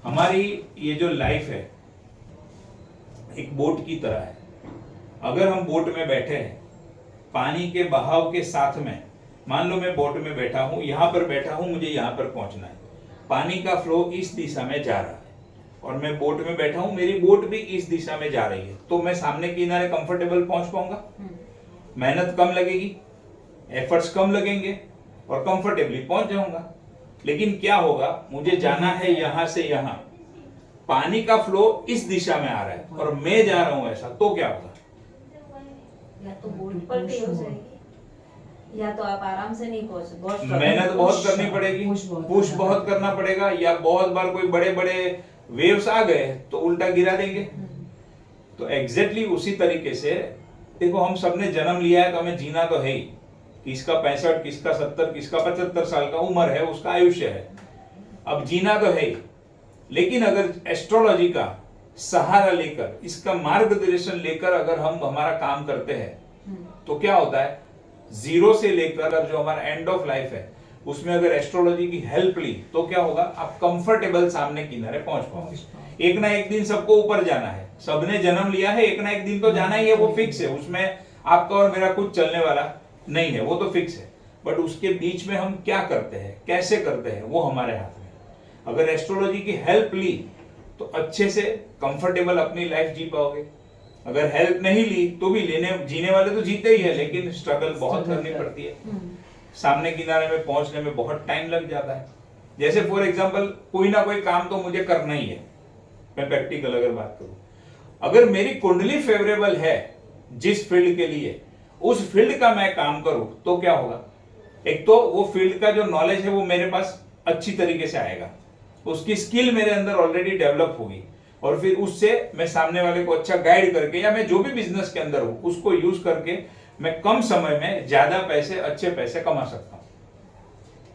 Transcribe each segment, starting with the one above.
हमारी ये जो लाइफ है एक बोट की तरह है। अगर हम बोट में बैठे हैं पानी के बहाव के साथ में, मान लो मैं बोट में बैठा हूं, यहां पर बैठा हूं, मुझे यहां पर पहुंचना है, पानी का फ्लो इस दिशा में जा रहा है और मैं बोट में बैठा हूं, मेरी बोट भी इस दिशा में जा रही है, तो मैं सामने किनारे कंफर्टेबल पहुंच पाऊंगा। मेहनत कम लगेगी, एफर्ट्स कम लगेंगे और कंफर्टेबली पहुंच जाऊंगा। लेकिन क्या होगा, मुझे जाना है यहां से यहां, पानी का फ्लो इस दिशा में आ रहा है और मैं जा रहा हूं ऐसा, तो क्या होगा? या तो बोट पलटी हो जाएगी, या तो आप आराम से नहीं पहुंच। मेहनत बहुत करनी पड़ेगी, पुश बहुत करना पड़ेगा, या बहुत बार कोई बड़े बड़े वेव्स आ गए तो उल्टा गिरा देंगे। तो एग्जैक्टली उसी तरीके से देखो, हम सबने जन्म लिया है तो हमें जीना तो है ही। किसका 65, किसका 70, किसका 75 साल का उम्र है, उसका आयुष्य है, अब जीना तो है ही। लेकिन अगर एस्ट्रोलॉजी का सहारा लेकर, इसका मार्गदर्शन लेकर अगर हम हमारा काम करते हैं तो क्या होता है, जीरो से लेकर जो हमारा एंड ऑफ लाइफ है उसमें अगर एस्ट्रोलॉजी की हेल्प ली तो क्या होगा, आप कंफर्टेबल सामने किनारे पहुंच पाओगे। एक ना एक दिन सबको ऊपर जाना है, सबने जन्म लिया है, एक ना एक दिन तो जाना ही है, वो फिक्स है, उसमें आपका और मेरा कुछ चलने वाला नहीं है, वो तो फिक्स है। बट उसके बीच में हम क्या करते हैं, कैसे करते हैं, वो हमारे हाथ में। अगर एस्ट्रोलॉजी की हेल्प ली तो अच्छे से कंफर्टेबल अपनी लाइफ जी पाओगे। अगर हेल्प नहीं ली तो भी जीने वाले तो जीते ही है, लेकिन स्ट्रगल बहुत करनी पड़ती है, सामने किनारे में पहुंचने में बहुत टाइम लग जाता है। जैसे फॉर एग्जांपल कोई ना कोई काम तो मुझे करना ही है, मैं प्रैक्टिकल अगर बात करूं, अगर मेरी कुंडली फेवरेबल है जिस फील्ड के लिए, उस फील्ड का मैं काम करूं तो क्या होगा, एक तो वो फील्ड का जो नॉलेज है वो मेरे पास अच्छी तरीके से आएगा, उसकी स्किल मेरे अंदर ऑलरेडी डेवलप होगी, और फिर उससे मैं सामने वाले को अच्छा गाइड करके, या मैं जो भी बिजनेस के अंदर हूं उसको यूज करके मैं कम समय में ज्यादा पैसे, अच्छे पैसे कमा सकता हूं।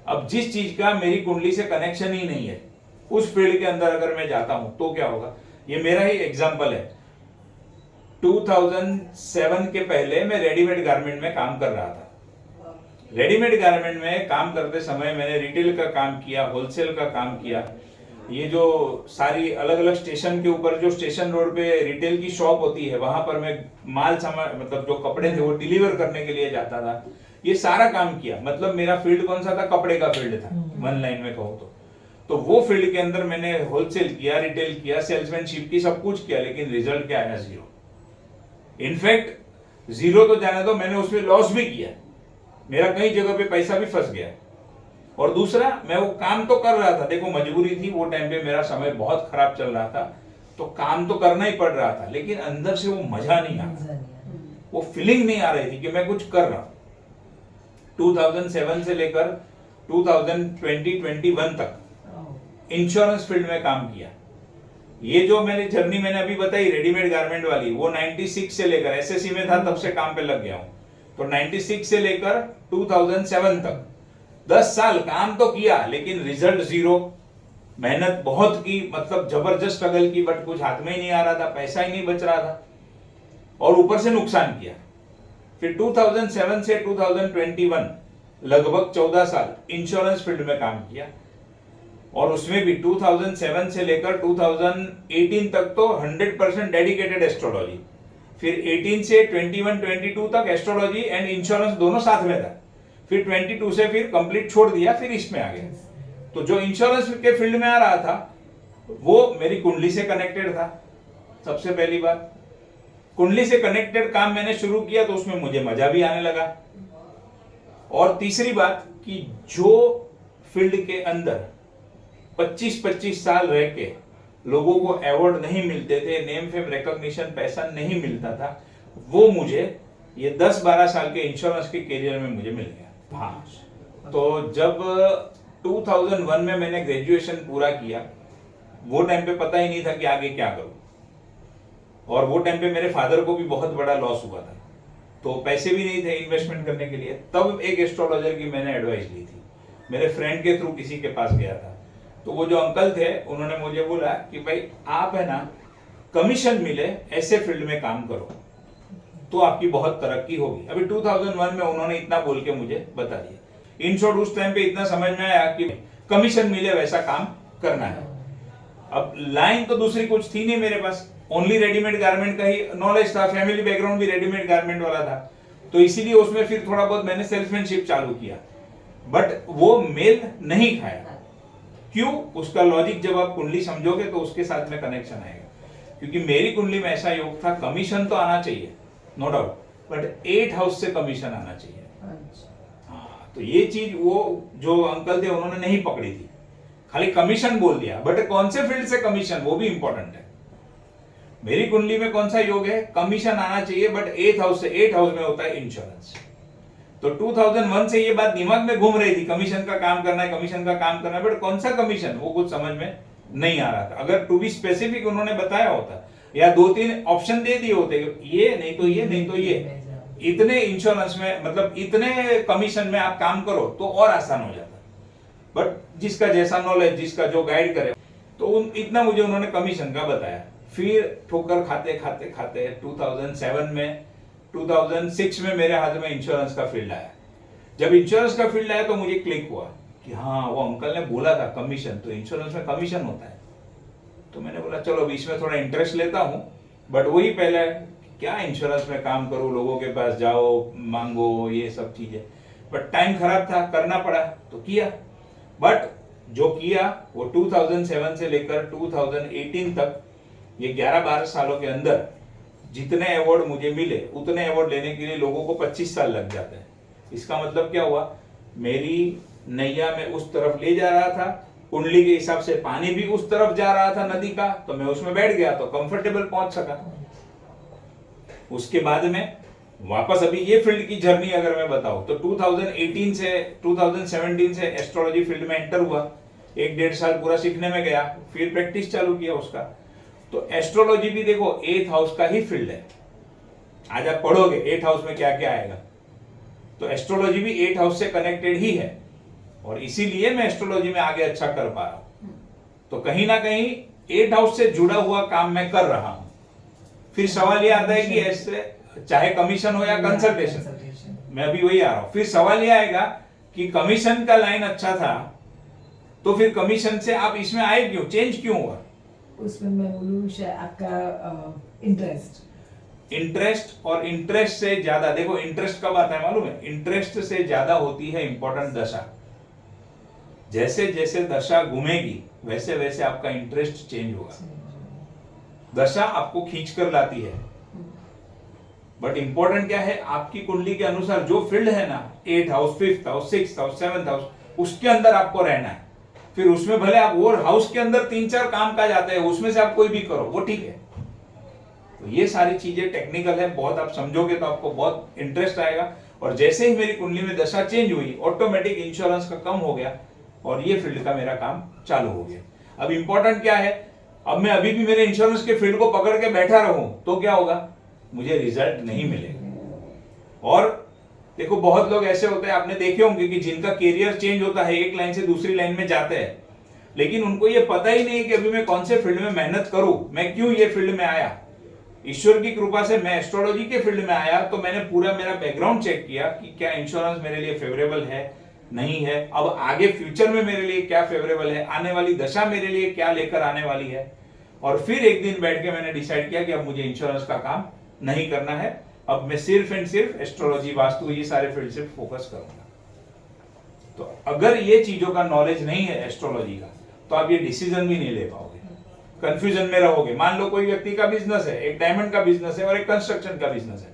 अब जिस चीज का मेरी कुंडली से कनेक्शन ही नहीं है, उस फील्ड के अंदर अगर मैं जाता हूं तो क्या होगा, ये मेरा ही एग्जांपल है। 2007 के पहले मैं रेडीमेड गारमेंट में काम कर रहा था। रेडीमेड गारमेंट में काम करते समय मैंने रिटेल का काम किया, होलसेल का काम किया। ये जो सारी अलग अलग स्टेशन के ऊपर, जो स्टेशन रोड पे रिटेल की शॉप होती है, वहां पर मैं माल सामान, मतलब जो कपड़े थे वो डिलीवर करने के लिए जाता था। ये सारा काम किया, मतलब मेरा फील्ड कौन सा था, कपड़े का फील्ड था, वन लाइन में कहूँ तो वो फील्ड के अंदर मैंने होलसेल किया, रिटेल किया, सेल्समैनशिप की, सब कुछ किया, लेकिन रिजल्ट क्या आया, जीरो। इनफैक्ट जीरो तो जाने दो, मैंने उसमें लॉस भी किया, मेरा कई जगह पे पैसा भी फंस गया। और दूसरा, मैं वो काम तो कर रहा था, देखो मजबूरी थी, वो टाइम पे मेरा समय बहुत खराब चल रहा था, तो काम तो करना ही पड़ रहा था, लेकिन अंदर से वो मजा नहीं आ रहा, वो फीलिंग नहीं आ रही थी कि मैं कुछ कर रहा हूं। 2007 से लेकर 2021 तक इंश्योरेंस फील्ड में काम किया। ये जो मेरी जर्नी मैंने अभी बताई रेडीमेड गारमेंट वाली, वो 96 से लेकर, एसएससी में था तब से काम पे लग गया हूं, तो 96 से लेकर 2007 तक 10 साल काम तो किया, लेकिन रिजल्ट जीरो। मेहनत बहुत की, मतलब जबरदस्त स्ट्रगल की, बट कुछ हाथ में ही नहीं आ रहा था, पैसा ही नहीं बच रहा था, और ऊपर से नुकसान किया। फिर 2007 से 2021 लगभग 14 साल इंश्योरेंस फील्ड में काम किया, और उसमें भी 2007 से लेकर 2018 तक तो 100% डेडिकेटेड एस्ट्रोलॉजी। फिर 18 से 21-22 तक एस्ट्रोलॉजी एंड इंश्योरेंस दोनों साथ में था। फिर 22 से फिर कंप्लीट छोड़ दिया, फिर इसमें आ गया। तो जो इंश्योरेंस के फील्ड में आ रहा था वो मेरी कुंडली से कनेक्टेड था। सबसे पहली बात, कुंडली से कनेक्टेड काम मैंने शुरू किया तो उसमें मुझे मजा भी आने लगा। और तीसरी बात कि जो फील्ड के अंदर 25-25 साल रह के लोगों को अवार्ड नहीं मिलते थे, नेम फेम रिकॉग्निशन, पैसा नहीं मिलता था, वो मुझे ये 10-12 साल के इंश्योरेंस के करियर में मुझे मिल गया। हाँ, तो जब 2001 में मैंने ग्रेजुएशन पूरा किया, वो टाइम पे पता ही नहीं था कि आगे क्या करूं, और वो टाइम पे मेरे फादर को भी बहुत बड़ा लॉस हुआ था, तो पैसे भी नहीं थे इन्वेस्टमेंट करने के लिए। तब एक एस्ट्रोलॉजर की मैंने एडवाइस ली थी, मेरे फ्रेंड के थ्रू किसी के पास गया था, तो वो जो अंकल थे उन्होंने मुझे बोला कि भाई आप है ना, कमीशन मिले ऐसे फील्ड में काम करो तो आपकी बहुत तरक्की होगी। अभी 2001 में उन्होंने इतना बोल के मुझे बता दिया। इन शॉर्ट उस टाइम पे इतना समझ में आया कि कमीशन मिले वैसा काम करना है। अब लाइन तो दूसरी कुछ थी नहीं मेरे पास, ओनली रेडीमेड गारमेंट का ही नॉलेज था, फैमिली बैकग्राउंड भी रेडीमेड गारमेंट वाला था, तो इसीलिए उसमें फिर थोड़ा बहुत मैंने सेल्समैनशिप चालू किया, बट वो मेल नहीं खाया। क्यों? उसका लॉजिक जब आप कुंडली समझोगे तो उसके साथ में कनेक्शन आएगा। क्योंकि मेरी कुंडली में ऐसा योग था, कमीशन तो आना चाहिए नो डाउट, बट 8 हाउस से कमीशन आना चाहिए। हाँ, तो ये चीज वो जो अंकल थे उन्होंने नहीं पकड़ी थी, खाली कमीशन बोल दिया, बट कौन से फील्ड से कमीशन वो भी इंपॉर्टेंट है। मेरी कुंडली में कौन सा योग है, कमीशन आना चाहिए, बट 8 हाउस से, 8 हाउस में होता है इंश्योरेंस। तो 2001 से ये बात दिमाग में घूम रही थी, कमीशन का काम करना है, कमीशन का काम करना है, बट कौन सा कमीशन वो कुछ समझ में नहीं आ रहा था। अगर टू बी स्पेसिफिक उन्होंने बताया होता या 2-3 ऑप्शन दे दिए होते, ये नहीं तो ये नहीं तो ये, इतने इंश्योरेंस में मतलब इतने कमीशन में आप काम करो तो और आसान हो जाता। बट जिसका जैसा नॉलेज, जिसका जो गाइड करे, तो इतना मुझे उन्होंने कमीशन का बताया। फिर ठोकर खाते खाते खाते 2007 में 2006 में मेरे हाथ में इंश्योरेंस का फील्ड आया। जब इंश्योरेंस का फील्ड आया तो मुझे क्लिक हुआ कि हाँ, वो अंकल ने बोला था कमीशन, तो इंश्योरेंस में कमीशन होता है। तो मैंने बोला चलो अब इसमें थोड़ा इंटरेस्ट लेता हूँ, बट वही पहले क्या इंश्योरेंस में काम करूँ, लोगों के पास जाओ मांगो, ये सब चीजें, बट टाइम खराब था, करना पड़ा तो किया। बट जो किया वो 2007 से लेकर 2018 तक, ये 11-12 सालों के अंदर जितने अवार्ड मुझे मिले, उतने अवार्ड लेने के लिए लोगों को 25 साल लग जाते हैं। इसका मतलब क्या हुआ, मेरी नैया में उस तरफ ले जा रहा था, कुंडली के हिसाब से पानी भी उस तरफ जा रहा था नदी का, तो मैं उसमें बैठ गया तो कंफर्टेबल पहुंच सका। उसके बाद में वापस अभी ये फील्ड की जर्नी अगर मैं बताऊं तो 2018 से 2017 से एस्ट्रोलॉजी फील्ड में एंटर हुआ, 1-1.5 साल पूरा सीखने में गया, फिर प्रैक्टिस चालू किया उसका। तो एस्ट्रोलॉजी भी देखो 8th हाउस का ही फील्ड है। आज आप पढ़ोगे 8th हाउस में क्या क्या आएगा, तो एस्ट्रोलॉजी भी 8th हाउस से कनेक्टेड ही है, और इसीलिए मैं एस्ट्रोलॉजी में आगे अच्छा कर पा रहा हूं। तो कहीं ना कहीं 8th हाउस से जुड़ा हुआ काम मैं कर रहा हूं। फिर सवाल ये आता है कि ऐसे चाहे कमीशन हो या कंसल्टेशन, मैं अभी वही आ रहा हूं। फिर सवाल ये आएगा कि कमीशन का लाइन अच्छा था, तो फिर कमीशन से आप इसमें आए क्यों, चेंज क्यों हुआ? उसमें मैं बोलूँ शायद आपका इंटरेस्ट और इंटरेस्ट से ज्यादा, देखो इंटरेस्ट कब आता है मालूम है, इंटरेस्ट से ज्यादा होती है इंपॉर्टेंट दशा। जैसे जैसे दशा घूमेगी वैसे वैसे आपका इंटरेस्ट चेंज होगा। दशा आपको खींच कर लाती है, बट इंपॉर्टेंट क्या है, आपकी कुंडली के अनुसार जो फील्ड है ना, 8th house, 5th house, 6th house, 7th house, उसके अंदर आपको रहना है। फिर उसमें भले आप वो हाउस के अंदर 3-4 काम का जाते हैं, उसमें से आप कोई भी करो, वो ठीक है। तो ये सारी चीजें टेक्निकल है, बहुत आप समझोगे तो आपको बहुत इंटरेस्ट आएगा। और जैसे ही मेरी कुंडली में दशा चेंज हुई, ऑटोमेटिक इंश्योरेंस का कम हो गया और ये फील्ड का मेरा काम चालू हो गया। अब इंपॉर्टेंट क्या है, अब मैं अभी भी मेरे इंश्योरेंस के फील्ड को पकड़ के बैठा रहूं तो क्या होगा, मुझे रिजल्ट नहीं मिलेगा। और देखो बहुत लोग ऐसे होते हैं, आपने देखे होंगे कि जिनका कैरियर चेंज होता है, एक लाइन से दूसरी लाइन में जाते हैं, लेकिन उनको ये पता ही नहीं कि अभी मैं कौन से फील्ड में मेहनत करूं, मैं क्यों ये फील्ड में आया। ईश्वर की कृपा से मैं एस्ट्रोलॉजी के फील्ड में आया, तो मैंने पूरा मेरा बैकग्राउंड चेक किया कि क्या इंश्योरेंस मेरे लिए फेवरेबल है, नहीं है, अब आगे फ्यूचर में मेरे लिए क्या फेवरेबल है, आने वाली दशा मेरे लिए क्या लेकर आने वाली है। और फिर एक दिन बैठ के मैंने डिसाइड किया कि अब मुझे इंश्योरेंस का काम नहीं करना है, अब मैं सिर्फ एंड सिर्फ एस्ट्रोलॉजी, वास्तु, ये सारे फील्ड से फोकस करूंगा। तो अगर ये चीजों का नॉलेज नहीं है एस्ट्रोलॉजी का, तो आप ये डिसीजन भी नहीं ले पाओगे, कंफ्यूजन में रहोगे। मान लो कोई व्यक्ति का बिजनेस है, एक डायमंड का बिजनेस है और एक कंस्ट्रक्शन का बिजनेस है।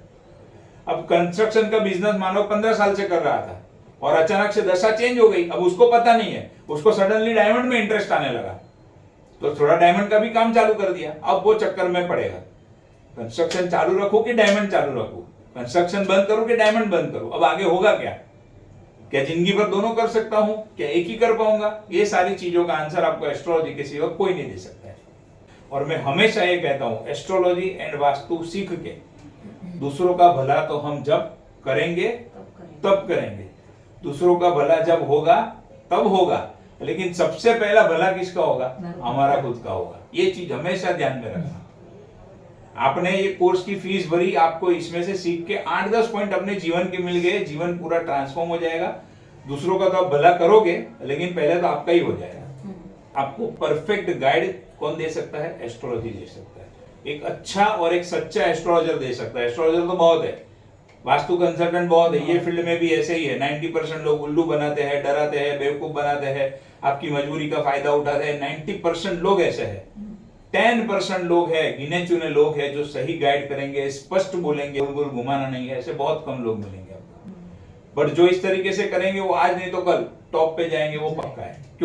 अब कंस्ट्रक्शन का बिजनेस मानो 15 साल से कर रहा था और अचानक से दशा चेंज हो गई, अब उसको पता नहीं है, उसको सडनली डायमंड में इंटरेस्ट आने लगा, तो थोड़ा डायमंड का भी काम चालू कर दिया। अब वो चक्कर में पड़ेगा, कंस्ट्रक्शन चालू रखूं कि डायमंड चालू रखूं, कंस्ट्रक्शन बंद करूं कि डायमंड बंद करूं, अब आगे होगा क्या, क्या जिंदगी भर दोनों कर सकता हूं, क्या एक ही कर पाऊंगा? ये सारी चीजों का आंसर आपको एस्ट्रोलॉजी के सिवा कोई नहीं दे सकता है। और मैं हमेशा ये कहता हूं, एस्ट्रोलॉजी एंड वास्तु सीख के दूसरों का भला तो हम जब करेंगे तब करेंगे, दूसरों का भला जब होगा तब होगा, लेकिन सबसे पहला भला किसका होगा, हमारा खुद का होगा। ये चीज हमेशा ध्यान में रखना। आपने ये कोर्स की फीस भरी, आपको इसमें से सीख के 8-10 पॉइंट अपने जीवन के मिल गए, जीवन पूरा ट्रांसफॉर्म हो जाएगा। दूसरों का तो आप भला करोगे, लेकिन पहले तो आपका ही हो जाएगा। आपको परफेक्ट गाइड कौन दे सकता है? एस्ट्रोलॉजी दे सकता है। एक अच्छा और एक सच्चा एस्ट्रोलॉजर दे सकता है। एस्ट्रोलॉजर तो बहुत है, वास्तु कंसल्टेंट बहुत है, ये फील्ड में भी ऐसे ही है। 90% लोग उल्लू बनाते हैं, डराते हैं, बेवकूफ बनाते हैं, आपकी मजबूरी का फायदा उठाते हैं। 90% लोग ऐसे हैं। 10% लोग हैं, गिने चुने लोग हैं जो सही गाइड करेंगे, स्पष्ट बोलेंगे, गोल गोल घुमाना नहीं है। ऐसे बहुत कम लोग मिलेंगे आपको, बट जो इस तरीके से करेंगे वो आज नहीं तो कल टॉप पे जाएंगे, वो पक्का है।